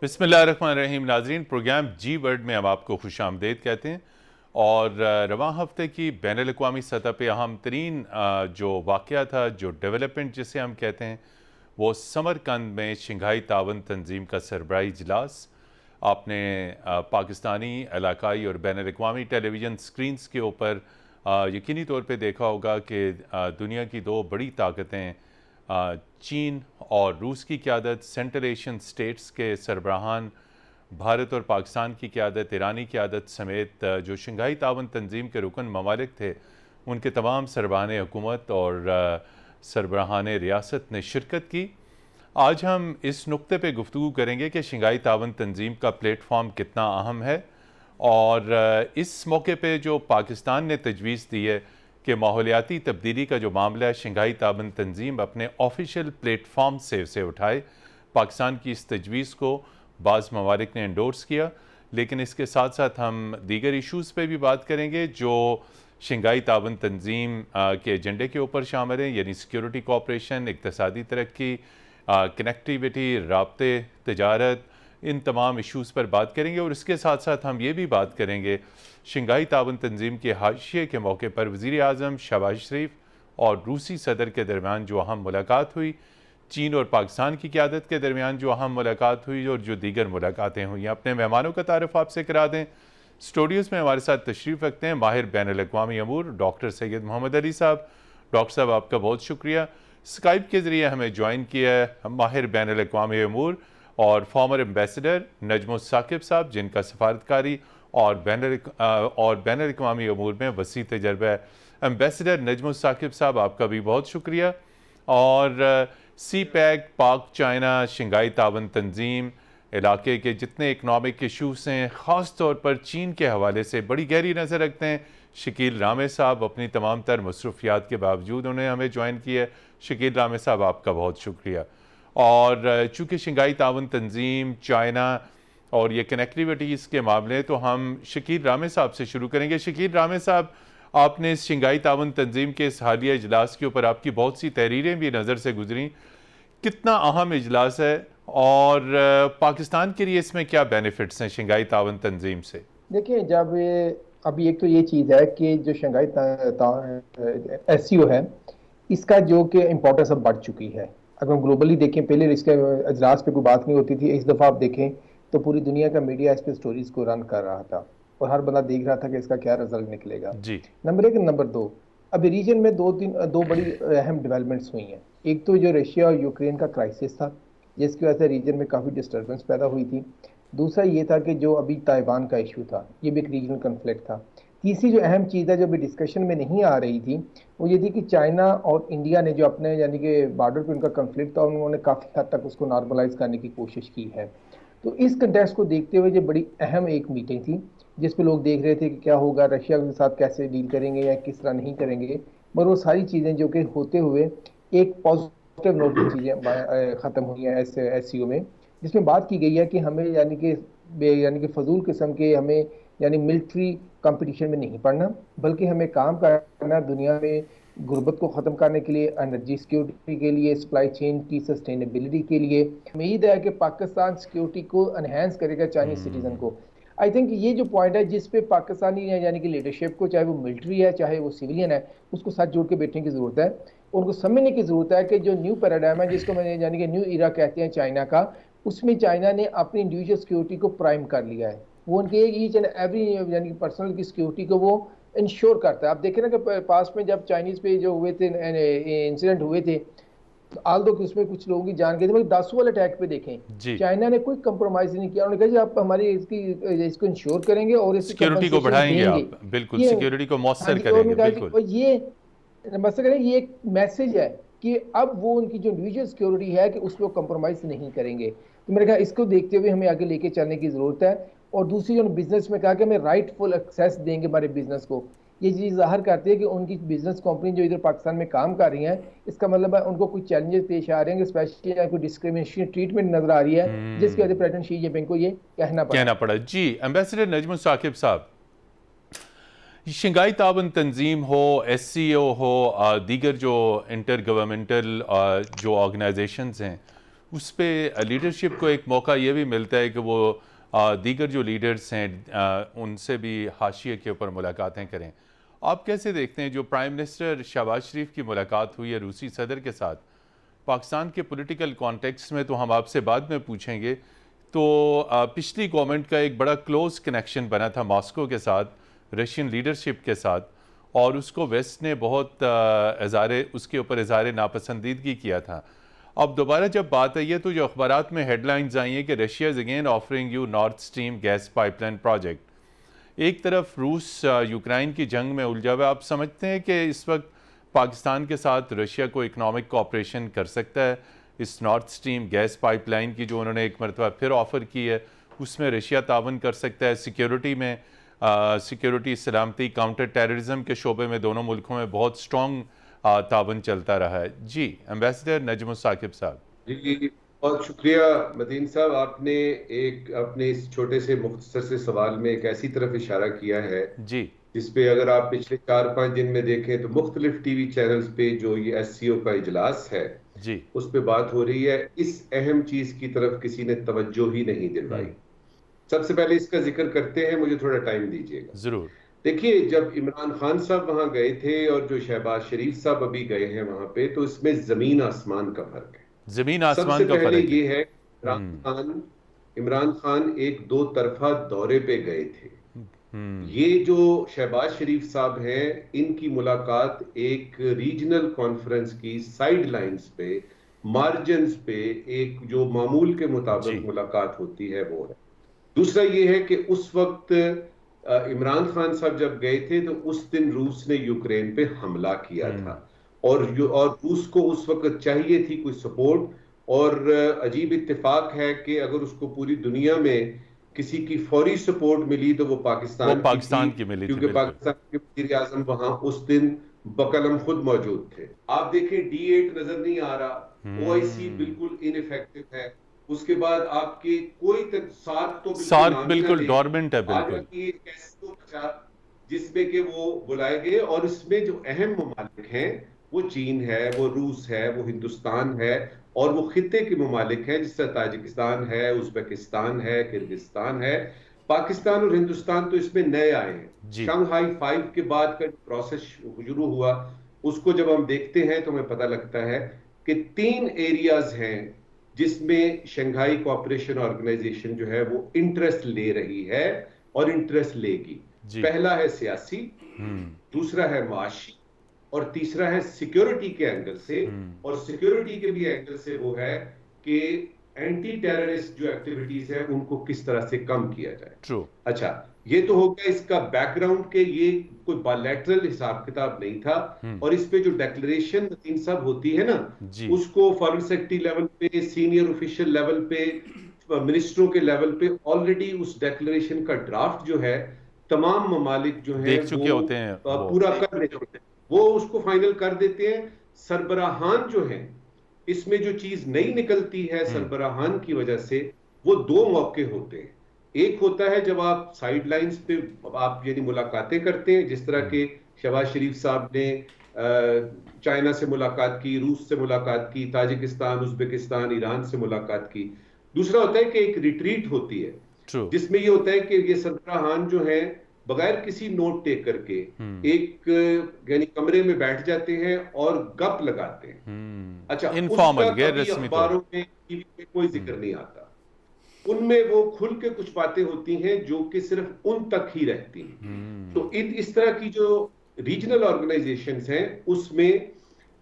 बिस्मिल्लाहिर्रहमानिर्रहीम। नाज़रीन, प्रोग्राम जी वर्ल्ड में हम आपको खुश आमदेद कहते हैं। और रवां हफ्ते की बैनुल अक़वामी सतह पर अहम तरीन जो वाक़या था, जो डेवलपमेंट जिसे हम कहते हैं, वो समरकंद में शंघाई तावन तंजीम का सरबराही इजलास। आपने पाकिस्तानी, इलाकाई और बैनुल अक़वामी टेलीविज़न स्क्रीन्स के ऊपर यकीनी तौर पे देखा होगा कि दुनिया की दो बड़ी ताकतें चीन और रूस की क़यादत, सेंट्रल एशियन स्टेट्स के सरबराहान भारत और पाकिस्तान की क़यादत, ईरानी क़यादत समेत जो शंघाई तावन तंजीम के रुकन ममालिक थे, उनके तमाम सरबराहान हुकूमत और सरबराहान रियासत ने शिरकत की। आज हम इस नुक्ते पे गुफ्तगू करेंगे कि शंघाई तावन तंजीम का प्लेटफॉर्म कितना अहम है और इस मौके पे जो पाकिस्तान ने तजवीज़ दी है कि माहौलियाती तब्दीली का जो मामला है, शंघाई तावन तंजीम अपने ऑफिशियल प्लेटफॉर्म से उसे उठाए। पाकिस्तान की इस तजवीज़ को बाज़ ममालिक ने एंडोर्स किया, लेकिन इसके साथ साथ हम दीगर इशूज़ पे भी बात करेंगे जो शंघाई तावन तंजीम के एजेंडे के ऊपर शामिल हैं, यानी सिक्योरिटी कोऑपरेशन, इक़्तिसादी तरक्की, कनेक्टिविटी, राब्ते, तजारत, इन तमाम इशूज़ पर बात करेंगे। और इसके साथ साथ हम ये भी बात करेंगे शंघाई तावन तंजीम के हाशिए के मौके पर वज़ीर आज़म शहबाज शरीफ और रूसी सदर के दरमियान जो अहम मुलाकात हुई, चीन और पाकिस्तान की क़यादत के दरमियान जो अहम मुलाकात हुई और जो दीगर मुलाकातें हुई। अपने मेहमानों का तारुफ आपसे करा दें। स्टूडियोज़ में हमारे साथ तशरीफ़ रखते हैं माहिर बैनुल अक़वामी अमूर डॉक्टर सैयद मोहम्मद अली साहब। डॉक्टर साहब, आपका बहुत शुक्रिया। स्काइप के ज़रिए हमें ज्वाइन किया है माहिर बैनुल अक़वामी अमूर और फॉर्मर एम्बेसडर नजमुल साकिब साहब, जिनका सफारतकारी और बैनुल अक़वामी अमूर में वसी तजर्बा है। एम्बेसडर नजमुल साकिब साहब, आपका भी बहुत शुक्रिया। और सी पैक, पाक चाइना, शंघाई तावन तंजीम, इलाके के जितने इकनॉमिक इशूज़ हैं, ख़ास तौर पर चीन के हवाले से बड़ी गहरी नज़र रखते हैं। शकील रामे साहब अपनी तमाम तर मसरूफियात के बावजूद उन्हें हमें ज्वाइन किया है। शकील रामे साहब, आपका बहुत शुक्रिया। और चूँकि शंघाई तावन तंजीम, चाइना और ये कनेक्टिविटीज़ के मामले, तो हम शकील रामे साहब से शुरू करेंगे। शकील रामे साहब, आपने इस शंघाई तावन तंजीम के इस हालिया इजलास के ऊपर आपकी बहुत सी तहरीरें भी नज़र से गुजरी। कितना अहम इजलास है और पाकिस्तान के लिए इसमें क्या बेनिफिट्स हैं शंघाई तावन तंजीम से? देखिए, जब अभी एक तो ये चीज़ है कि जो शंघाई SCO है, इसका जो कि इम्पोर्टेंस अब बढ़ चुकी है। अगर हम ग्लोबली देखें, पहले इसके अजलास पे कोई बात नहीं होती थी। इस दफ़ा आप देखें तो पूरी दुनिया का मीडिया इस पर स्टोरीज को रन कर रहा था और हर बंदा देख रहा था कि इसका क्या रिजल्ट निकलेगा। जी। नंबर एक। नंबर दो, अभी रीजन में दो बड़ी अहम डेवलपमेंट्स हुई हैं। एक तो जो रशिया और यूक्रेन का क्राइसिस था, जिसकी वजह से रीजन में काफ़ी डिस्टर्बेंस पैदा हुई थी। दूसरा ये था कि जो अभी ताइवान का इशू था, ये भी एक रीजनल कन्फ्लिक्ट था। तीसरी जो अहम चीज़ है जो अभी डिस्कशन में नहीं आ रही थी, वो ये थी कि चाइना और इंडिया ने जो अपने यानी कि बॉर्डर पे उनका कन्फ्लिक्ट था, उन्होंने काफ़ी हद तक उसको नॉर्मलाइज करने की कोशिश की है। तो इस कंटेक्स्ट को देखते हुए जो बड़ी अहम एक मीटिंग थी, जिस पे लोग देख रहे थे कि क्या होगा, रशिया के साथ कैसे डील करेंगे या किस तरह नहीं करेंगे। मगर वो सारी चीज़ें जो कि होते हुए एक पॉजिटिव नोट की चीज़ें ख़त्म हुई हैं SCO में, जिसमें बात की गई है कि हमें यानी कि फजूल किस्म के हमें यानी मिलिट्री कंपटीशन में नहीं पड़ना, बल्कि हमें काम करना दुनिया में गुर्बत को ख़त्म करने के लिए, एनर्जी सिक्योरिटी के लिए, सप्लाई चेन की सस्टेनेबिलिटी के लिए। उम्मीद है कि पाकिस्तान सिक्योरिटी को एनहेंस करेगा चाइनीज सिटीजन को। आई थिंक ये जो पॉइंट है जिस पे पाकिस्तानी यानी कि लीडरशिप को, चाहे वो मिलिट्री है चाहे वो सिविलियन है, उसको साथ जोड़ के बैठने की ज़रूरत है। उनको समझने की ज़रूरत है कि जो न्यू पैराडाइम है, जिसको मैंने यानी कि न्यू ईरा कहते हैं चाइना का, उसमें चाइना ने अपनी इंडिविजुअल सिक्योरिटी को प्राइम कर लिया है। वो उनके ईच एंड एवरी यानी कि पर्सनल की सिक्योरिटी को वो इंश्योर करता है। आप देखें ना कि पास में जब चाइनीज पे जो हुए थे इंसिडेंट हुए थे, आल दो कि उसमें कुछ लोगों की जान गई थी, मगर दासू वाले अटैक पे देखें चाइना ने कोई कंप्रोमाइज नहीं किया। उन्होंने कहा जी आप हमारी इसको इंश्योर करेंगे और सिक्योरिटी को बढ़ाएंगे, आप बिल्कुल सिक्योरिटी को मौसर करेंगे। बिल्कुल, ये मसला है, ये एक मैसेज है कि अब वो उनकी जो इंडिविजुअल सिक्योरिटी है कि उस पर कंप्रोमाइज नहीं करेंगे। तो मेरे ख्याल इसको देखते हुए हमें आगे लेके चलने की जरूरत है। और दूसरी जो बिजनेस में कहा कि हमें राइटफुल एक्सेस देंगे हमारे बिजनेस को, ये चीज़ जाहिर करती है कि उनकी बिजनेस कंपनी जो इधर पाकिस्तान में काम कर रही हैं, इसका मतलब है उनको कुछ चैलेंजेस पेश आ रहे हैं, स्पेशली कोई डिस्क्रिमिनेशन ट्रीटमेंट नजर आ रही है, जिसकी वजह से प्रेसिडेंट शी जिनपिंग को ये कहना पड़ा। जी, एम्बेसडर नजमुल साकिब साहब, शंघाई तावन तंजीम हो, SCO हो, दीगर जो इंटर गवर्नमेंटल जो ऑर्गेनाइजेशंस हैं, उस पर लीडरशिप को एक मौका ये भी मिलता है कि वो दीगर जो लीडर्स हैं उनसे भी हाशिए के ऊपर मुलाकातें करें। आप कैसे देखते हैं जो प्राइम मिनिस्टर शहबाज शरीफ की मुलाकात हुई है रूसी सदर के साथ, पाकिस्तान के पॉलिटिकल कॉन्टेक्स्ट में तो हम आपसे बाद में पूछेंगे, तो पिछली गवर्नमेंट का एक बड़ा क्लोज कनेक्शन बना था मॉस्को के साथ, रशियन लीडरशिप के साथ, और उसको वेस्ट ने बहुत उसके ऊपर इज़हार नापसंदीदगी किया था। अब दोबारा जब बात आई है तो जो अखबारात में हेडलाइंस आई हैं कि Russia is again offering you north stream gas pipeline project. एक तरफ रूस यूक्रेन की जंग में उलझा हुआ है, आप समझते हैं कि इस वक्त पाकिस्तान के साथ रशिया को इकनॉमिक कोऑपरेशन कर सकता है इस नॉर्थ स्ट्रीम गैस पाइपलाइन की जो उन्होंने एक मरतबा फिर ऑफ़र की है, उसमें रशिया तावन कर सकता है? सिक्योरिटी में सिक्योरिटी, सलामती, काउंटर टेररिज्म के शोबे में दोनों मुल्कों में बहुत स्ट्रॉन्ग तावन चलता रहा है। जी एम्बेसडर नजमुल साकिब साहब। जी बहुत शुक्रिया मदीन साहब, आपने एक अपने इस छोटे से मुख्तसर से सवाल में एक ऐसी तरफ इशारा किया है जी जिसपे अगर आप पिछले 4-5 दिन में देखें तो मुख्तलिफ टीवी चैनल्स पे जो ये SCO का इजलास है जी उस पे बात हो रही है, इस अहम चीज की तरफ किसी ने तवज्जो ही नहीं दिलवाई। सबसे पहले इसका जिक्र करते हैं, मुझे थोड़ा टाइम दीजिएगा। जरूर। देखिए, जब इमरान खान साहब वहां गए थे और जो शहबाज शरीफ साहब अभी गए हैं वहां पे, तो इसमें जमीन आसमान का फर्क है। जमीन सबसे आसमान का पहले फर्क है। ये है इमरान खान एक दो तरफा दौरे पे गए थे। ये जो शहबाज शरीफ साहब हैं, इनकी मुलाकात एक रीजनल कॉन्फ्रेंस की साइड लाइंस पे, मार्जिन्स पे, एक जो मामूल के मुताबिक मुलाकात होती है वो है। दूसरा ये है कि उस वक्त इमरान खान साहब जब गए थे तो उस दिन रूस ने यूक्रेन पे हमला किया था और रूस को उस वक्त चाहिए थी कोई सपोर्ट, और अजीब इत्तेफाक है कि अगर उसको पूरी दुनिया में किसी की फौरी सपोर्ट मिली तो वो पाकिस्तान की मिली थी, क्योंकि पाकिस्तान के वज़ीर आज़म वहां उस दिन बकलम खुद मौजूद थे। आप देखें D8 नजर नहीं आ रहा, OIC बिल्कुल इनइफेक्टिव है। उसके बाद आपके कोई तक सार्क बिल्कुल डोरमेंट है बिल्कुल। जिसमें कि वो बुलाए गए, और इसमें जो अहम ममालिक हैं वो चीन है, वो रूस है, वो हिंदुस्तान है, और वो खित्ते के ममालिक हैं जिस तरह ताजिकिस्तान है, उज्बेकिस्तान है, किर्गिस्तान है। पाकिस्तान और हिंदुस्तान तो इसमें नए आए हैं। शंघाई 5 के बाद का प्रोसेस शुरू हुआ, उसको जब हम देखते हैं तो हमें पता लगता है कि 3 एरियाज हैं जिसमें शंघाई कोऑपरेशन ऑर्गेनाइजेशन जो है वो इंटरेस्ट ले रही है और इंटरेस्ट लेगी। पहला है सियासी, दूसरा है माशी, और तीसरा है सिक्योरिटी के एंगल से। और सिक्योरिटी के भी एंगल से वो है कि एंटी टेररिस्ट जो एक्टिविटीज है उनको किस तरह से कम किया जाए। अच्छा, ये तो हो गया इसका बैकग्राउंड के ये कोई बायलैटरल हिसाब किताब नहीं था। और इस पे जो डिक्लेरेशन तीन सब होती है ना, उसको फॉरेन सेक्रेटरी लेवल पे, सीनियर ऑफिशियल लेवल पे, मिनिस्टरों के लेवल पे ऑलरेडी उस डिक्लेरेशन का ड्राफ्ट जो है तमाम ममालिक जो है देख चुके होते हैं, पूरा कर लेते हैं, वो उसको फाइनल कर देते हैं। सरबराहान जो है, इसमें जो चीज नहीं निकलती है सरबराहान की वजह से, वो 2 मौके होते हैं। एक होता है जब आप साइड लाइंस पे आप यानी मुलाकातें करते हैं, जिस तरह के शहबाज शरीफ साहब ने चाइना से मुलाकात की, रूस से मुलाकात की, ताजिकिस्तान, उज्बेकिस्तान, ईरान से मुलाकात की। दूसरा होता है कि एक रिट्रीट होती है जिसमें ये होता है कि ये सरबराहान जो है बगैर किसी नोट टेक करके एक यानी कमरे में बैठ जाते हैं और गप लगाते हैं। अच्छा, इनफॉर्मल, उसका गैर कभी रस्मी अखबारों में, टीवी में कोई जिक्र नहीं आता। उनमें वो खुल के कुछ बातें होती हैं जो कि सिर्फ उन तक ही रहती हैं। तो इस तरह की जो रीजनल ऑर्गेनाइजेशंस हैं उसमें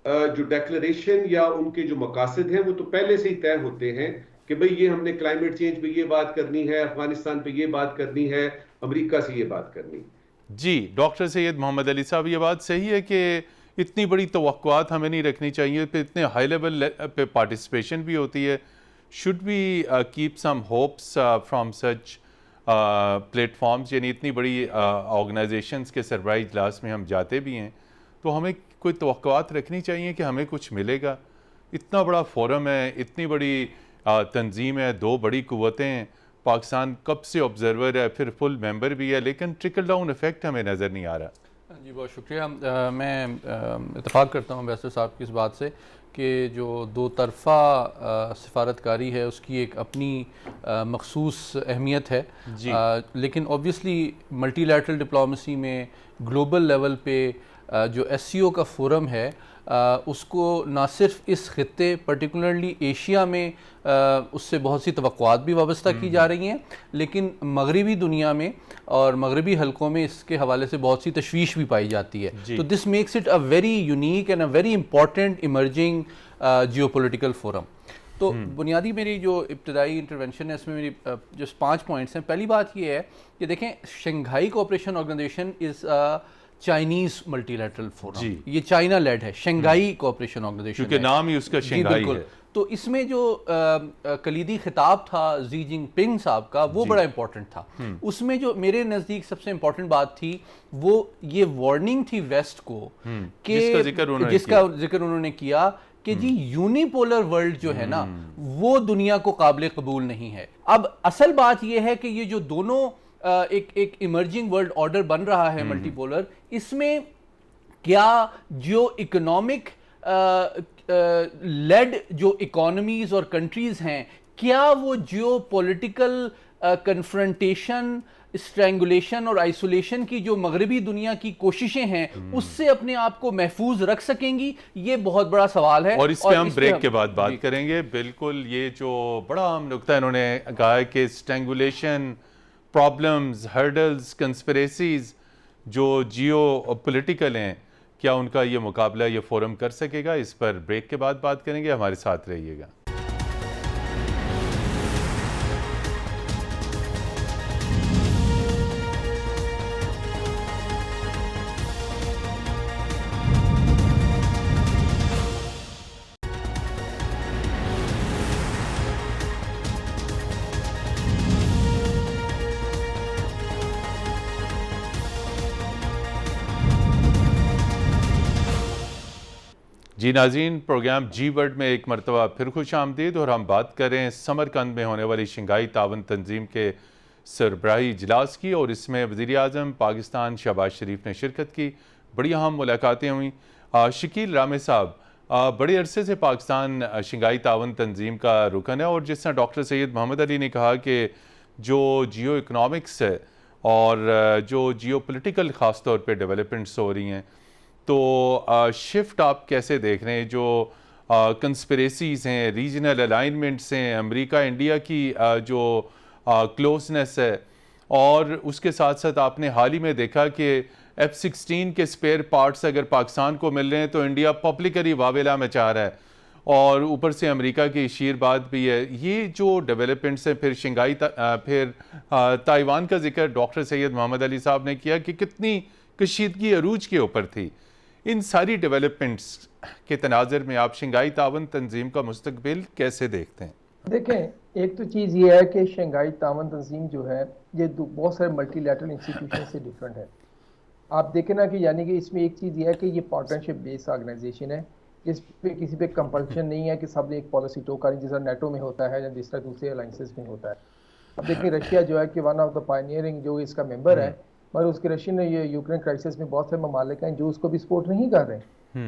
जो डिक्लेरेशन या उनके जो मकासद हैं वो तो पहले से ही तय होते हैं कि भाई ये हमने क्लाइमेट चेंज पे ये बात करनी है, अफगानिस्तान पे ये बात करनी है, अमेरिका से ये बात करनी। जी डॉक्टर सैयद मोहम्मद अली साहब, ये बात सही है कि इतनी बड़ी तवक्कुआत हमें नहीं रखनी चाहिए, फिर इतने हाई लेवल पे पार्टिसिपेशन भी होती है। Should we keep some hopes from such platforms, यानी इतनी बड़ी ऑर्गेनाइजेशंस के सरबराही इजलास में हम जाते भी हैं तो हमें कोई तवक्कुआत रखनी चाहिए कि हमें कुछ मिलेगा। इतना बड़ा फोरम है, इतनी बड़ी तंजीम है, 2 बड़ी कुव्वतें हैं, पाकिस्तान कब से ऑब्जर्वर है, फिर फुल मेंबर भी है, लेकिन ट्रिकल डाउन इफेक्ट हमें नज़र नहीं आ रहा। जी बहुत शुक्रिया। मैं इत्तेफाक करता हूँ वैसे साहब की इस बात से कि जो दो तरफ़ा सिफारतकारी है उसकी एक अपनी मखसूस अहमियत है, लेकिन ऑब्वियसली मल्टीलैटरल डिप्लोमेसी में ग्लोबल लेवल पे जो एससीओ का फोरम है उसको ना सिर्फ इस खित्ते पर्टिकुलरली एशिया में उससे बहुत सी तवक्कुआत भी वाबस्ता की जा रही हैं, लेकिन मगरबी दुनिया में और मगरबी हलकों में इसके हवाले से बहुत सी तशवीश भी पाई जाती है। तो this makes it a very unique and a very important emerging geopolitical forum. तो बुनियादी मेरी जो इब्तदाई इंटरवेंशन है इसमें मेरी जस्ट 5 पॉइंट्स हैं। पहली बात ये है कि देखें, Shanghai Cooperation Organisation is Chinese multilateral forum, ये चाइना लेड है, शंघाई कोऑपरेशन ऑर्गेनाइजेशन, क्योंकि नाम ही उसका शंघाई है। तो इसमें जो कलीदी खिताब था जी जिनपिंग साहब का, वो बड़ा इंपॉर्टेंट था। उसमें जो मेरे नज़दीक सबसे इंपॉर्टेंट बात थी वो ये वार्निंग थी वेस्ट को कि जिसका जिक्र उन्होंने किया कि जी यूनिपोलर वर्ल्ड जो है ना वो दुनिया को काबिल कबूल नहीं है। अब असल बात यह है कि ये जो दोनों एक इमर्जिंग वर्ल्ड ऑर्डर बन रहा है मल्टीपोलर, इसमें क्या जो इकोनॉमिक लेड जो इकोनॉमीज और कंट्रीज हैं, क्या वो जियो पॉलिटिकल कन्फ्रंटेशन, स्ट्रैंगुलेशन और आइसोलेशन की जो मगरबी दुनिया की कोशिशें हैं उससे अपने आप को महफूज रख सकेंगी? ये बहुत बड़ा सवाल है और इस पे हम ब्रेक के बाद बात करेंगे। बिल्कुल, ये जो बड़ा अहम नुकता इन्होंने कहा है कि स्ट्रैंगुलेशन, प्रॉब्लम्स, हर्डल्स, कंस्पिरेसीज जो जियो पॉलिटिकल हैं, क्या उनका ये मुकाबला ये फोरम कर सकेगा? इस पर ब्रेक के बाद बात करेंगे। हमारे साथ रहिएगा। जी नाज़रीन, प्रोग्राम जी वर्ल्ड में एक मरतबा फिर खुश आमदीद। और हम बात करें समरकंद में होने वाली शंघाई तावन तंजीम के सरबराही इजलास की, और इसमें वज़ीर आज़म पाकिस्तान शहबाज शरीफ ने शिरकत की। बड़ी अहम मुलाकातें हुई। शकील रामे साहब, बड़े अरसे से पाकिस्तान शंघाई तावन तंजीम का रुकन है, और जिस तरह डॉक्टर सैयद मोहम्मद अली ने कहा कि जो जियो इकनॉमिक्स है और जो जियो पोलिटिकल ख़ास तौर पर डेवलपमेंट्स हो रही हैं, तो शिफ्ट आप कैसे देख रहे हैं? जो कंस्पिरेसीज़ हैं, रीजनल अलाइनमेंट्स हैं, अमेरिका इंडिया की जो क्लोजनेस है, और उसके साथ साथ आपने हाल ही में देखा कि F-16 के स्पेयर पार्ट्स अगर पाकिस्तान को मिल रहे हैं तो इंडिया पब्लिकली वावेला मचा रहा है, और ऊपर से अमेरिका की शीरबाद भी है। ये जो डेवलपमेंट्स हैं, फिर शंघाई फिर ताइवान का जिक्र डॉक्टर सैयद मोहम्मद अली साहब ने किया कि कितनी कशीदगी अरूज के ऊपर थी। इन सारी डेवलपमेंट्स के तनाज़ुर में आप शंघाई तावन तंजीम का मुस्तकबिल कैसे देखते हैं? देखें, एक तो चीज़ ये है कि शंघाई तावन तंजीम जो है ये बहुत सारे मल्टीलैटरल इंस्टीट्यूशन से डिफरेंट है। आप देखें ना कि यानी कि इसमें एक चीज़ ये है कि ये पार्टनरशिप बेस्ड ऑर्गेनाइजेशन है, जिस पे किसी पे कंपल्शन नहीं है कि सब ने एक पॉलिसी टो करें, जैसा नेटो में होता है या जिस तरह दूसरे अलाइंसेस में होता है। अब देखिए, रशिया जो है कि वन ऑफ द पायनियरिंग जो इसका मेंबर है, मगर उसके रशियन ने ये यूक्रेन क्राइसिस में बहुत से ममालिक हैं जो उसको भी सपोर्ट नहीं कर रहे,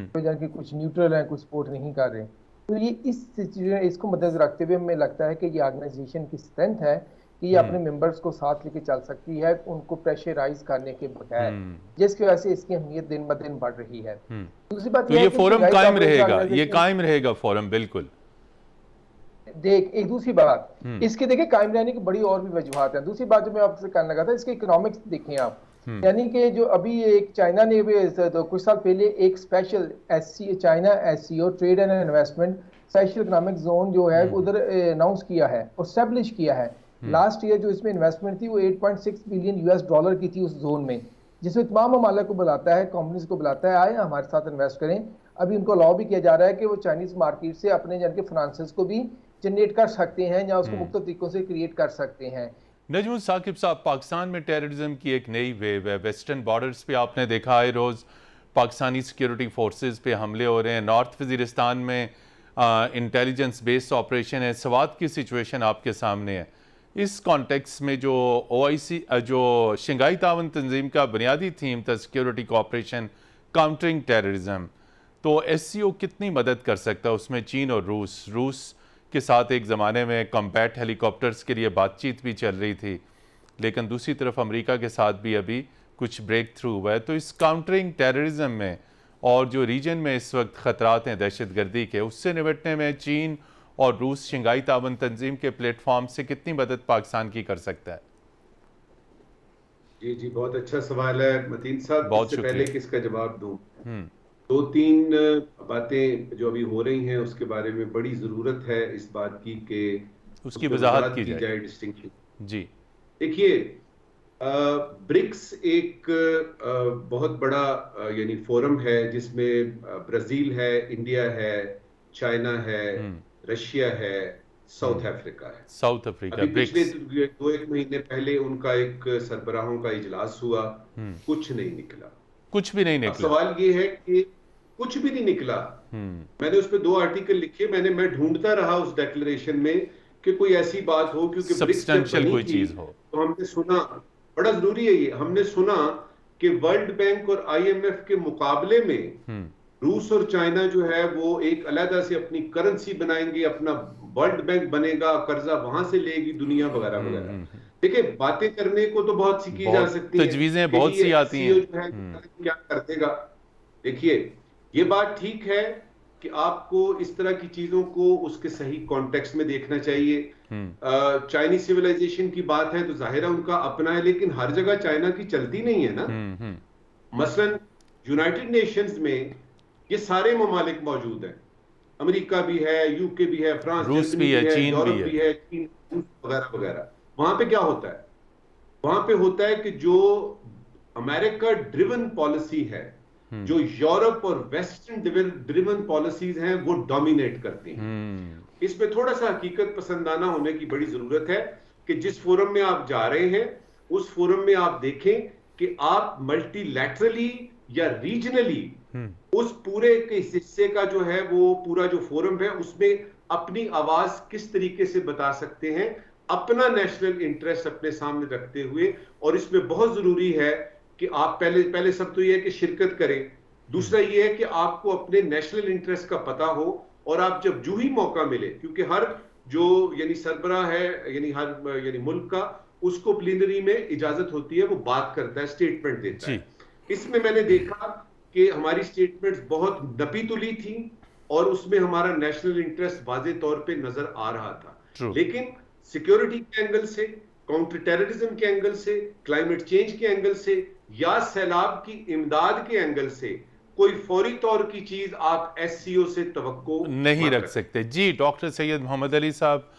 तो जान के कुछ न्यूट्रल हैं, कुछ सपोर्ट नहीं कर रहे। तो ये इस सिचुएशन इसको मद्देनजर रखते हुए हमें लगता है कि ये ऑर्गेनाइजेशन की स्ट्रेंथ है कि ये अपने मेंबर्स को साथ लेके चल सकती है, उनको प्रेशराइज करने के बगैर, जिसकी वजह से इसकी अहमियत दिन ब दिन बढ़ रही है। दूसरी बात तो ये फोरम कायम रहेगा, ये कायम रहेगा फोरम, बिल्कुल। देख, एक दूसरी बात इसके देखे कायम रहने की बड़ी और भी वजूहत है। दूसरी बात जो मैं आपसे कहने लगा था, इसके इकोनॉमिक्स देखें आप, यानी कि जो अभी एक चाइना ने तो कुछ साल पहले एक special China SCO trade and investment special economic zone जो है उधर अनाउंस किया है और स्टैब्लिश किया है। लास्ट ईयर जो इसमें इन्वेस्टमेंट थी वो 8.6 बिलियन यूएस डॉलर की थी उस जोन में, जिसमें तमाम ममालिक को बुलाता है, कंपनीज को बुलाता है, आए हमारे साथ इन्वेस्ट करें। अभी उनको अलाउ भी किया जा रहा है कि वो चाइनीज मार्केट से अपने जन के फाइनेंसेस को भी जनरेट कर सकते हैं या उसको मुख्तलिफ तरीकों से क्रिएट कर सकते हैं। नजमुल साकिब साहब, पाकिस्तान में टेररिज्म की एक नई वेव है। वेस्टर्न बॉर्डर्स पे आपने देखा है रोज़ पाकिस्तानी सिक्योरिटी फोर्सेस पे हमले हो रहे हैं। नॉर्थ वज़ीरिस्तान में इंटेलिजेंस बेस्ड ऑपरेशन है। सवात की सिचुएशन आपके सामने है। इस कॉन्टेक्स्ट में जो OIC जो शंघाई तावन तंजीम का बुनियादी थीम था सिक्योरिटी कोऑपरेशन, काउंटरिंग टेररिज्म, तो एससीओ कितनी मदद कर सकता है उसमें चीन और रूस के साथ एक ज़माने में कॉम्बैट हेलीकॉप्टर्स के लिए बातचीत भी चल रही थी, लेकिन दूसरी तरफ अमेरिका के साथ भी अभी कुछ ब्रेक थ्रू हुआ है। तो इस काउंटरिंग टेररिज्म में और जो रीजन में इस वक्त ख़तरात हैं दहशतगर्दी के, उससे निपटने में चीन और रूस शंघाई ताउन तंजीम के प्लेटफॉर्म से कितनी मदद पाकिस्तान की कर सकता है? जी, बहुत अच्छा सवाल है मतीन साहब। बहुत इससे पहले शुक्रिया। कि इसका जवाब दूं, दो तीन बातें जो अभी हो रही हैं उसके बारे में बड़ी ज़रूरत है इस बात की कि उसकी वजाहत की जाए। डिस्टिंक्शन। जी, देखिए, ब्रिक्स एक बहुत बड़ा यानी फोरम है जिसमें ब्राजील है, इंडिया है, चाइना है, रशिया है, साउथ अफ्रीका है। साउथ अफ्रीका, अभी पिछले ब्रिक्स। 2-1 महीने पहले उनका एक सरबराहों का इजलास हुआ, कुछ नहीं निकला। कुछ भी नहीं अब निकला। सवाल ये है कि कुछ भी नहीं निकला। मैंने उस पर 2 आर्टिकल लिखे, मैं ढूंढता रहा उस डिक्लेरेशन में कि कोई ऐसी बात हो, क्योंकि ब्रिक्स जब सब्सटेंशियल बनी कोई थी चीज हो। तो हमने सुना, बड़ा जरूरी है ये, हमने सुना कि वर्ल्ड बैंक और आईएमएफ के मुकाबले में रूस और चाइना जो है वो एक अलग से अपनी करेंसी बनाएंगे, अपना वर्ल्ड बैंक बनेगा, कर्जा वहां से लेगी दुनिया वगैरह वगैरह। देखिए, बातें करने को तो बहुत सी की जा सकती है, तजवीजें बहुत सी आती हैं। जो है क्या कर देगा। देखिए, ये बात ठीक है कि आपको इस तरह की चीजों को उसके सही कॉन्टेक्स्ट में देखना चाहिए। चाइनीज सिविलाइजेशन की बात है तो जाहिर है उनका अपना है, लेकिन हर जगह चाइना की चलती नहीं है ना। मसलन यूनाइटेड नेशंस में ये सारे ममालिक मौजूद हैं, अमेरिका भी है, यूके भी है, फ्रांस, रूस भी है, चीन यूरोप भी है, चीन वगैरह वगैरह। वहां पे क्या होता है? वहां पे होता है कि जो अमेरिका ड्रिवन पॉलिसी है, जो यूरोप और वेस्टर्न ड्रिवन पॉलिसीज हैं, वो डोमिनेट करती हैं। इसमें थोड़ा सा हकीकत पसंदाना होने की बड़ी जरूरत है कि जिस फोरम में आप जा रहे हैं उस फोरम में आप देखें कि आप मल्टीलैटरली या रीजनली उस पूरे के हिस्से का जो है वो पूरा जो फोरम है उसमें अपनी आवाज किस तरीके से बता सकते हैं, अपना नेशनल इंटरेस्ट अपने सामने रखते हुए। और इसमें बहुत जरूरी है कि आप पहले सब तो ये है कि शिरकत करें, दूसरा ये है कि आपको अपने नेशनल इंटरेस्ट का पता हो, और आप जब जो ही मौका मिले, क्योंकि हर जो यानी सरबराह है यानी हर यानी मुल्क का, उसको प्लीनरी में इजाजत होती है, वो बात करता है, स्टेटमेंट देता है। इसमें मैंने देखा कि हमारी स्टेटमेंट्स बहुत नपी तुली थी और उसमें हमारा नेशनल इंटरेस्ट वाज़े तौर पे नजर आ रहा था। लेकिन सिक्योरिटी के एंगल से, काउंटर टेररिज्म के एंगल से, क्लाइमेट चेंज के एंगल से या सैलाब की इमदाद के एंगल से कोई फौरी तौर की चीज आप एससीओ से तवक्को नहीं रख सकते। जी, डॉक्टर सैयद मोहम्मद अली साहब,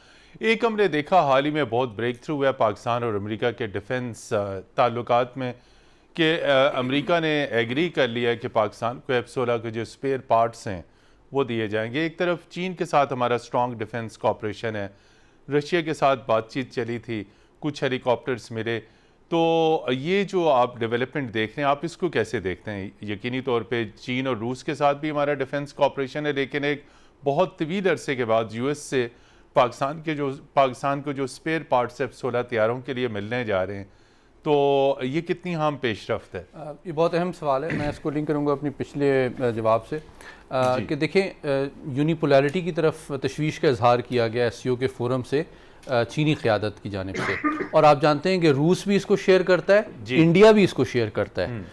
एक हमने देखा हाल ही में बहुत ब्रेक थ्रू हुआ पाकिस्तान और अमेरिका के डिफेंस ताल्लुकात में कि अमेरिका ने एग्री कर लिया है कि पाकिस्तान को F-16 के जो स्पेयर पार्ट्स हैं वो दिए जाएंगे। एक तरफ चीन के साथ हमारा स्ट्रॉन्ग डिफेंस कॉपरेशन है, रशिया के साथ बातचीत चली थी, कुछ हेलीकॉप्टर्स मिले। तो ये जो आप डेवलपमेंट देख रहे हैं, आप इसको कैसे देखते हैं? यकीनी तौर पे चीन और रूस के साथ भी हमारा डिफेंस कॉपरेशन है, लेकिन एक बहुत तवील अरसे के बाद यूएस से पाकिस्तान को जो स्पेयर पार्ट्स F-16 तैयारों के लिए मिलने जा रहे हैं, तो ये कितनी हम पेशरफ्त है? ये बहुत अहम सवाल है। मैं इसको लिंक करूँगा अपनी पिछले जवाब से कि देखें, यूनिपोलैरिटी की तरफ तशवीश का इजहार किया गया एससीओ के फोरम से चीनी क़यादत की जानिब से, और आप जानते हैं कि रूस भी इसको शेयर करता है, इंडिया भी इसको शेयर करता है।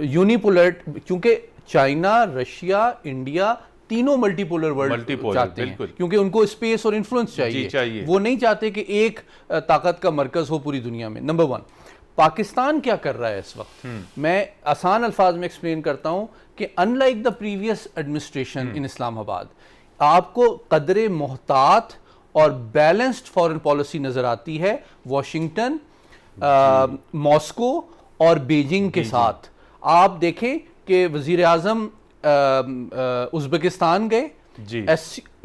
यूनिपोलर, क्योंकि चाइना, रशिया, इंडिया तीनों मल्टीपोलर वर्ल्ड चाहते हैं, क्योंकि उनको स्पेस और इन्फ्लुएंस चाहिए। वो नहीं चाहते कि एक ताकत का मरकज हो पूरी दुनिया में। नंबर 1, पाकिस्तान क्या कर रहा है इस वक्त? मैं आसान अल्फाज में एक्सप्लेन करता हूं कि unlike the previous administration in Islamabad, आपको कदरे मोहतात और बैलेंस्ड फॉरेन पॉलिसी नजर आती है वॉशिंगटन, मॉस्को और बीजिंग के साथ। आप देखें कि वजीर आजम उज़्बेकिस्तान गए जी।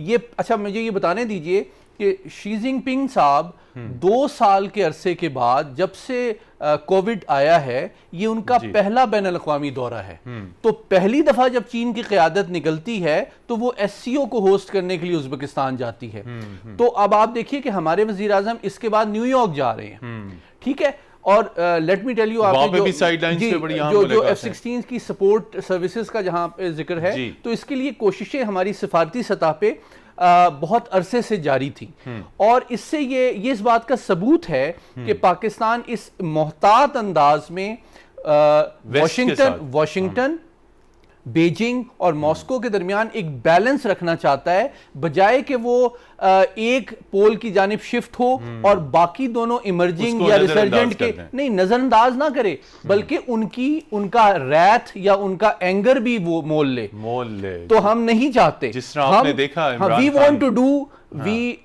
ये अच्छा, मुझे ये बताने दीजिए कि शी जिनपिंग साहब 2 साल के अरसे के बाद, जब से कोविड आया है, ये उनका पहला बैनुल-अक़वामी दौरा है। तो पहली दफा जब चीन की क़यादत निकलती है तो वो एससीओ को होस्ट करने के लिए उज़्बेकिस्तान जाती है। तो अब आप देखिए कि हमारे वज़ीर आज़म इसके बाद न्यूयॉर्क जा रहे हैं, ठीक है। और लेट मी टेल यू, वहाँ पे भी साइडलाइंस पे बड़ी अहम जो मुलाकात है। F-16 की सपोर्ट सर्विसेज का जहाँ पे जिक्र है, तो इसके लिए कोशिशें हमारी सिफारती सतह पे बहुत अरसे से जारी थी, और इससे ये इस बात का सबूत है कि पाकिस्तान इस मोहतात अंदाज में वाशिंगटन, बीजिंग और मॉस्को के दरमियान एक बैलेंस रखना चाहता है, बजाय कि वो एक पोल की जानिब शिफ्ट हो और बाकी दोनों इमर्जिंग या रिसर्जेंट के नहीं नजरअंदाज ना करे, बल्कि उनका रैथ या उनका एंगर भी वो मोल ले। तो हम नहीं चाहते, जिस तरह आपने देखा we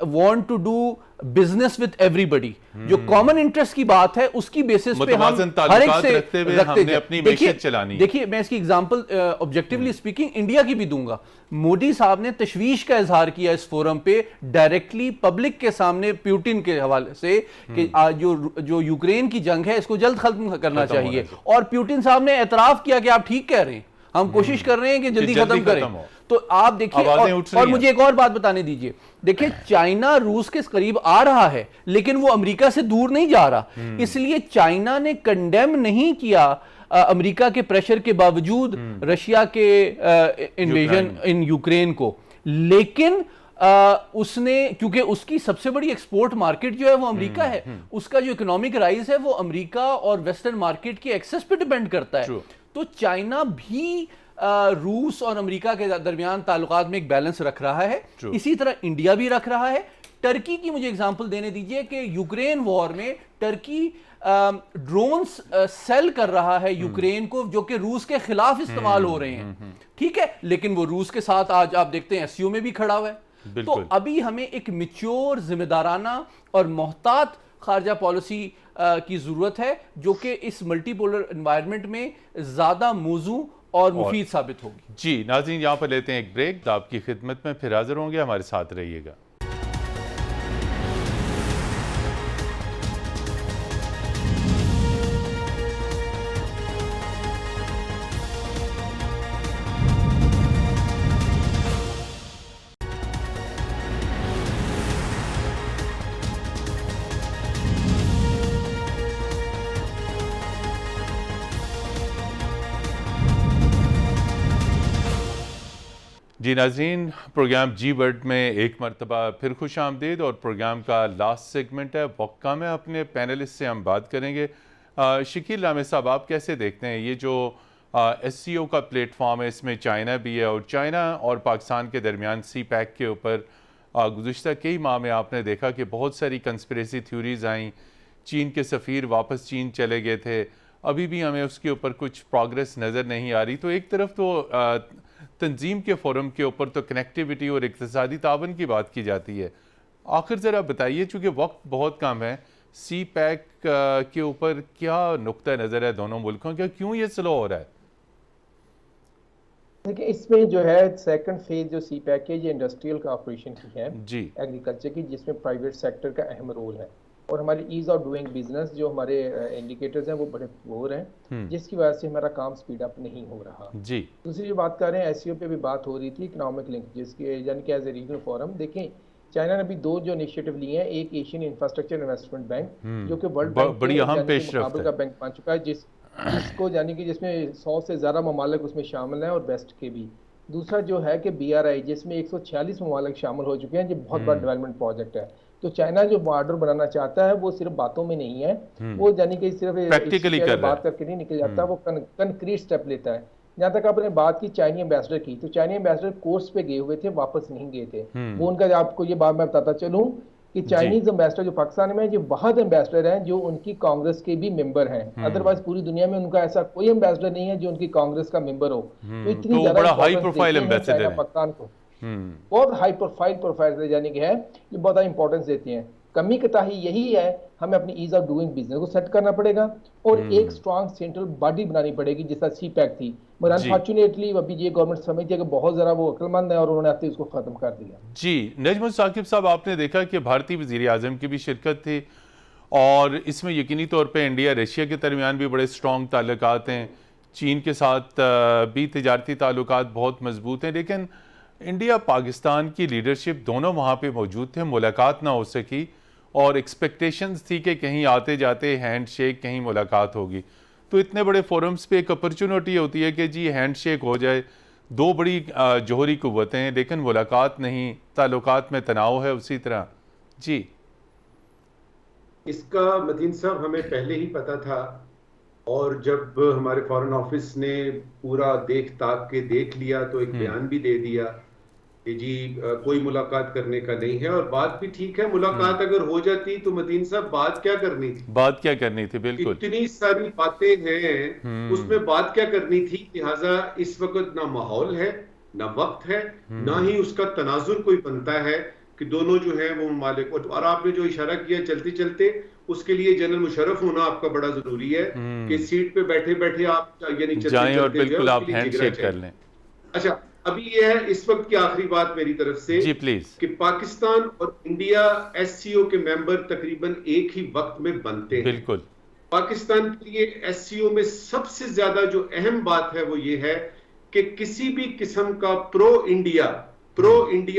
want to do business with everybody. जो कॉमन इंटरेस्ट की बात है उसकी बेसिस पे हम हर एक से रखते अपनी मैशत चलानी। देखिए, मैं इसकी एग्जांपल ऑब्जेक्टिवली स्पीकिंग इंडिया की भी दूंगा। मोदी साहब ने तशवीश का इजहार किया इस फोरम पे डायरेक्टली पब्लिक के सामने पुतिन के हवाले से कि जो यूक्रेन की जंग है इसको जल्द खत्म करना चाहिए, और पुतिन साहब ने एतराफ किया कि आप ठीक कह रहे हैं, हम कोशिश कर रहे हैं कि जल्दी खत्म करें। तो आप देखिए, और मुझे एक और बात बताने दीजिए, देखिए चाइना रूस के करीब आ रहा है लेकिन वो अमेरिका से दूर नहीं जा रहा, इसलिए चाइना ने कंडेम नहीं किया अमेरिका के प्रेशर के बावजूद रशिया के इन्वेजन इन यूक्रेन को, लेकिन उसने, क्योंकि उसकी सबसे बड़ी एक्सपोर्ट मार्केट जो है वो अमेरिका है, उसका जो इकोनॉमिक राइज है वो अमेरिका और वेस्टर्न मार्केट के एक्सेस पे डिपेंड करता है। तो चाइना भी रूस और अमेरिका के दरमियान ताल्लुकात में एक बैलेंस रख रहा है, इसी तरह इंडिया भी रख रहा है। टर्की की मुझे एग्जांपल देने दीजिए कि यूक्रेन वॉर में टर्की ड्रोन्स सेल कर रहा है यूक्रेन को, जो कि रूस के खिलाफ इस्तेमाल हो रहे हैं, ठीक है, लेकिन वो रूस के साथ आज आप देखते हैं एससीओ में भी खड़ा हुआ है। तो अभी हमें एक मैच्योर, जिम्मेदाराना और मोहतात खारजा पॉलिसी की जरूरत है, जो कि इस मल्टीपोलर एनवायरनमेंट में ज्यादा मौजू और मुफीद साबित होगी। जी नाज़रीन, यहाँ पर लेते हैं एक ब्रेक, आपकी खिदमत में फिर हाजिर होंगे, हमारे साथ रहिएगा। जी नाज़रीन, प्रोग्राम जी वर्ल्ड में एक मरतबा फिर खुश आमदीद, और प्रोग्राम का लास्ट सेगमेंट है वक्का में अपने पैनलिस्ट से हम बात करेंगे। शकील रामे साहब, आप कैसे देखते हैं ये जो एससीओ का प्लेटफॉर्म है, इसमें चाइना भी है, और चाइना और पाकिस्तान के दरमियान सी पैक के ऊपर गुज़िश्ता कई माह में आपने देखा कि बहुत सारी कंस्पिरेसी थ्योरीज आई, चीन के सफ़ीर वापस चीन चले गए थे, अभी भी हमें उसके ऊपर कुछ प्रोग्रेस नज़र नहीं आ रही। तो एक तरफ तो तंजीम के फोरम के ऊपर तो कनेक्टिविटी और इक़्तिसादी तावन की बात की जाती है, आखिर ज़रा बताइए, चूँकि वक्त बहुत कम है, सी पैक के ऊपर क्या नुक्ता नज़र है दोनों मुल्कों का, क्यों ये स्लो हो रहा है? देखिए, इसमें जो है सेकंड फेज जो सी पैक है ये इंडस्ट्रियल कॉर्पोरेशन की है जी, एग्रीकल्चर की, जिसमें प्राइवेट सेक्टर का अहम रोल है, और हमारे ईज ऑफ डूइंग बिजनेस जो हमारे इंडिकेटर्स हैं वो बड़े पुअर हैं, जिसकी वजह से हमारा काम स्पीड अप नहीं हो रहा। जी, दूसरी जो बात कर रहे हैं, एससीओ पे भी बात हो रही थी, इकोनॉमिक लिंक, जिसके यानी कि एज ए रीजनल फोरम, देखें चाइना ने अभी दो जो इनिशिएटिव लिए हैं, एक एशियन इंफ्रास्ट्रक्चर इन्वेस्टमेंट बैंक जो कि वर्ल्ड बैंक बड़ी अहम पेशरफ्त का बैंक बन चुका है, जिसको यानी कि जिसमें 100 से ज़्यादा ममालिक उसमें शामिल हैं और वेस्ट के भी। दूसरा जो है कि BRI, जिसमें 146 ममालिक शामिल हो चुके हैं, जो बहुत बड़ा डेवलपमेंट प्रोजेक्ट है। तो चाइना जो बॉर्डर बनाना चाहता है वो सिर्फ बातों में नहीं है, वो यानी कि सिर्फ प्रैक्टिकली बात करके नहीं निकल जाता, वो कंक्रीट स्टेप लेता है। जहाँ तक आपने बात की चाइनीज एम्बेसडर की, तो चाइनीज एम्बेसडर कोर्स पे गए हुए थे, वापस नहीं गए थे। वो उनका, आपको ये बात मैं बताता चलूं कि चाइनीज एम्बेसडर जो पाकिस्तान में है, जो बहुत एम्बेसडर हैं जो उनकी कांग्रेस के भी मेंबर हैं, अदरवाइज पूरी दुनिया में उनका ऐसा कोई एम्बेसडर नहीं है जो उनकी कांग्रेस का मेंबर हो। तो इतनी ज्यादा हाई प्रोफाइल एम्बेसडर है पाकिस्तान को, बहुत हाई प्रोफाइल यानी कि है, ये बहुत इंपॉर्टेंस देते हैं। कमी कताही यही है, हमें अपनी ईज ऑफ डूइंग बिजनेस को सेट करना पड़ेगा और एक स्ट्रॉन्ग सेंट्रल बॉडी बनानी पड़ेगी, जैसा सी पैक थी, मगर अनफॉर्चुनेटली अभी ये गवर्नमेंट समझती है कि बहुत जरा वो अक्लमंद है और उन्होंने आते उसको खत्म कर दिया। जी नजमुल साकिब साहब, आपने देखा कि भारतीय वज़ीर आज़म की भी शिरकत थी, और इसमें यकीनी तौर पर इंडिया रशिया के दरमियान भी बड़े स्ट्रॉन्ग ताल्लुकात हैं, चीन के साथ भी तिजारती ताल्लुकात बहुत मजबूत हैं, लेकिन इंडिया पाकिस्तान की लीडरशिप दोनों वहाँ पे मौजूद थे, मुलाकात ना हो सकी, और एक्सपेक्टेशंस थी कि कहीं आते जाते हैंड शेक, कहीं मुलाकात होगी। तो इतने बड़े फोरम्स पे एक अपॉर्चुनिटी होती है कि जी हैंड शेक हो जाए, दो बड़ी जौहरी कुव्वतें हैं, लेकिन मुलाकात नहीं, ताल्लुकात में तनाव है उसी तरह। जी इसका मतीन साहब हमें पहले ही पता था, और जब हमारे फॉरेन ऑफिस ने पूरा देख ताक के देख लिया तो एक बयान भी दे दिया कि जी कोई मुलाकात करने का नहीं है। और बात भी ठीक है, मुलाकात अगर हो जाती तो मतीन साहब बात क्या करनी थी, बात क्या करनी थी, बिल्कुल। इतनी सारी बातें हैं उसमें बात क्या करनी थी। लिहाजा इस वक्त ना माहौल है, ना वक्त है, ना ही उसका तनाजुर कोई बनता है कि दोनों जो है वो ममालिक। और आपने जो इशारा किया चलते चलते, उसके लिए जनरल मुशर्रफ होना आपका बड़ा जरूरी है कि सीट पे बैठे बैठे आप यानी चलते जाएं और चलते बिल्कुल आप उसके लिए हैंड जिगरा शेक कर चाहिए। लें। अच्छा, अभी ये है इस वक्त की आखिरी बात मेरी तरफ से जी प्लीज। कि पाकिस्तान और इंडिया एससीओ के मेंबर तकरीबन एक ही वक्त में बनते हैं। बिल्कुल। पाकिस्तान के लिए एससीओ में सबसे ज्यादा जो अहम बात है वो ये है कि किसी भी किस्म का प्रो इंडिया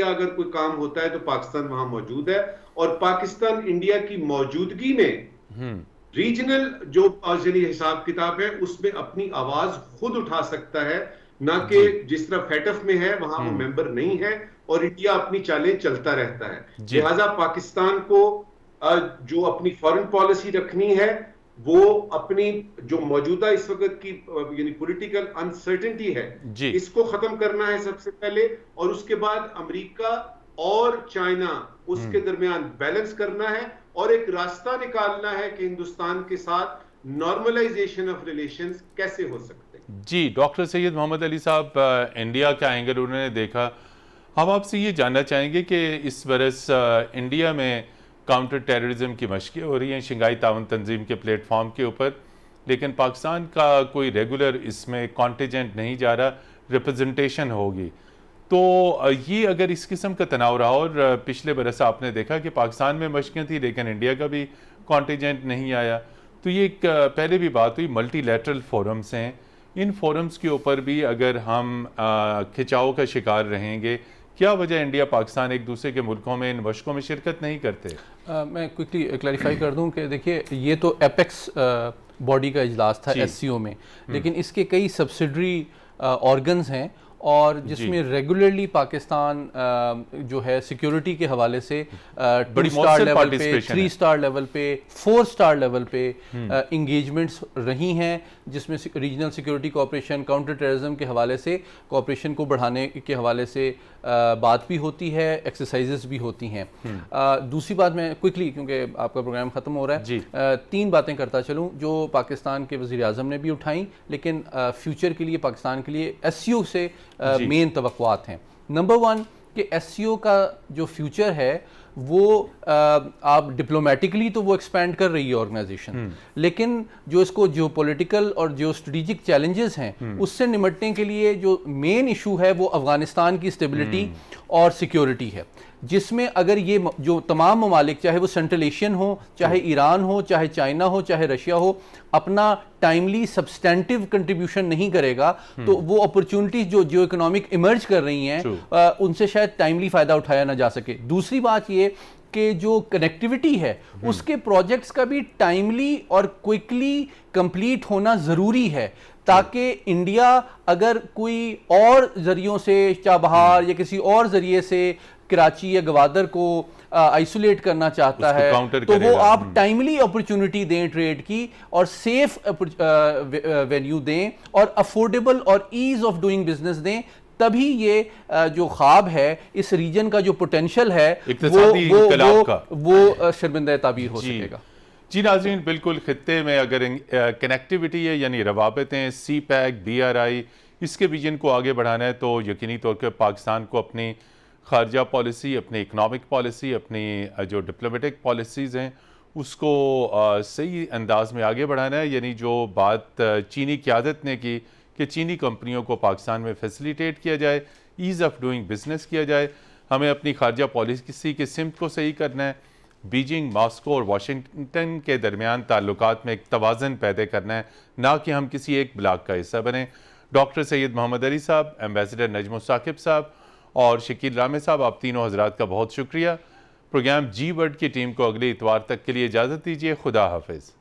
अगर कोई काम होता है तो पाकिस्तान वहां मौजूद है। और पाकिस्तान इंडिया की मौजूदगी में रीजनल जो यानी हिसाब किताब है उसमें अपनी आवाज खुद उठा सकता है, ना कि जिस तरह फेटफ में है वहां वो मेंबर नहीं है और इंडिया अपनी चालें चलता रहता है। लिहाजा पाकिस्तान को जो अपनी फॉरेन पॉलिसी रखनी है वो अपनी जो मौजूदा इस वक्त की यानी पॉलिटिकल अनसर्टेनिटी है इसको खत्म करना है सबसे पहले, और उसके बाद अमेरिका और चाइना उसके दरमियान बैलेंस करना है और एक रास्ता निकालना है कि हिंदुस्तान के साथ नॉर्मलाइजेशन ऑफ रिलेशंस कैसे हो सकते हैं। जी डॉक्टर सैयद मोहम्मद अली साहब, इंडिया का एंगल उन्होंने देखा। हम आपसे ये जानना चाहेंगे कि इस बरस इंडिया में काउंटर टेररिज्म की मशक़ें हो रही हैं शंघाई ताउन तंजीम के प्लेटफॉर्म के ऊपर, लेकिन पाकिस्तान का कोई रेगुलर इसमें कॉन्टिजेंट नहीं जा रहा, रिप्रेजेंटेशन होगी। तो ये अगर इस किस्म का तनाव रहा, और पिछले बरस आपने देखा कि पाकिस्तान में मशक़ें थी लेकिन इंडिया का भी कॉन्टिजेंट नहीं आया, तो ये एक पहले भी बात हुई, मल्टीलैटरल फोरम्स हैं, इन फोरम्स के ऊपर भी अगर हम खिंचाव का शिकार रहेंगे, क्या वजह इंडिया पाकिस्तान एक दूसरे के मुल्कों में इन मशकों में शिरकत नहीं करते? मैं क्विकली क्लैरिफाई कर दूं कि देखिए ये तो एपेक्स बॉडी का इजलास था एससीओ में, लेकिन इसके कई सब्सिडरी ऑर्गन्स हैं और जिसमें रेगुलरली पाकिस्तान जो है सिक्योरिटी के हवाले से 2 स्टार लेवल पे, 3 स्टार लेवल पे, 4 स्टार लेवल पे इंगेजमेंट्स रही हैं, जिसमें regional security cooperation, counter terrorism के हवाले से कोऑपरेशन को बढ़ाने के हवाले से बात भी होती है, एक्सरसाइजेस भी होती हैं। दूसरी बात मैं क्विकली, क्योंकि आपका प्रोग्राम ख़त्म हो रहा है, 3 बातें करता चलूँ जो पाकिस्तान के वज़ीर आज़म ने भी उठाई, लेकिन फ्यूचर के लिए पाकिस्तान के लिए एससीओ से मेन तवक्कुआत हैं। नंबर 1 कि एससीओ का जो फ्यूचर है वो आप डिप्लोमेटिकली तो वो एक्सपैंड कर रही है ऑर्गेनाइजेशन, लेकिन जो इसको जियोपॉलिटिकल और जो स्ट्रेटेजिक चैलेंजेस हैं उससे निपटने के लिए जो मेन इशू है वो अफगानिस्तान की स्टेबिलिटी और सिक्योरिटी है, जिसमें अगर ये जो तमाम ममालिक, चाहे वो सेंट्रल एशियन हो, चाहे ईरान हो, चाहे चाइना हो, चाहे रशिया हो, अपना टाइमली सब्सटेंटिव कंट्रीब्यूशन नहीं करेगा तो वो अपॉर्चुनिटीज जो इकोनॉमिक इमर्ज कर रही हैं उनसे शायद टाइमली फ़ायदा उठाया ना जा सके। दूसरी बात ये कि जो कनेक्टिविटी है उसके प्रोजेक्ट्स का भी टाइमली और क्विकली कंप्लीट होना ज़रूरी है, ताकि इंडिया अगर कोई और ज़रियों से, चाबहार या किसी और ज़रिए से कराची या गवादर को आइसोलेट करना चाहता है तो वो आप टाइमली अपॉर्चुनिटी दें ट्रेड की और सेफ वेन्यू दें और अफोर्डेबल और ईज ऑफ डूइंग बिजनेस दें, तभी ये जो ख्वाब है, इस रीजन का जो पोटेंशियल है वो शर्मिंदा ताबीर हो सकेगा। जी नाज़रीन, बिल्कुल खित्ते में अगर कनेक्टिविटी है यानी रवाबतें, सी पैक, BRI, इसके विजन को आगे बढ़ाना है तो यकीनी तौर पर पाकिस्तान को अपनी खारजा पॉलिसी, अपनी इकनॉमिक पॉलिसी, अपनी जो डिप्लोमेटिक पॉलिसीज़ हैं उसको सही अंदाज में आगे बढ़ाना है। यानी जो बात चीनी क़यादत ने की कि चीनी कंपनियों को पाकिस्तान में फैसिलिटेट किया जाए, ईज़ ऑफ डूइंग बिजनेस किया जाए, हमें अपनी खारजा पॉलिसी की सिमत को सही करना है, बीजिंग, मॉस्को और वाशिंगटन के दरमियान ताल्लुकात में एक तवाज़न पैदा करना है, ना कि हम किसी एक ब्लॉक का हिस्सा बने। डॉक्टर सैयद मोहम्मद अली साहब, एम्बेसडर नजमुल साकिब साहब और शकील रामे साहब, आप तीनों हजरात का बहुत शुक्रिया। प्रोग्राम जी वर्ल्ड की टीम को अगले इतवार तक के लिए इजाज़त दीजिए। खुदा हाफिज़।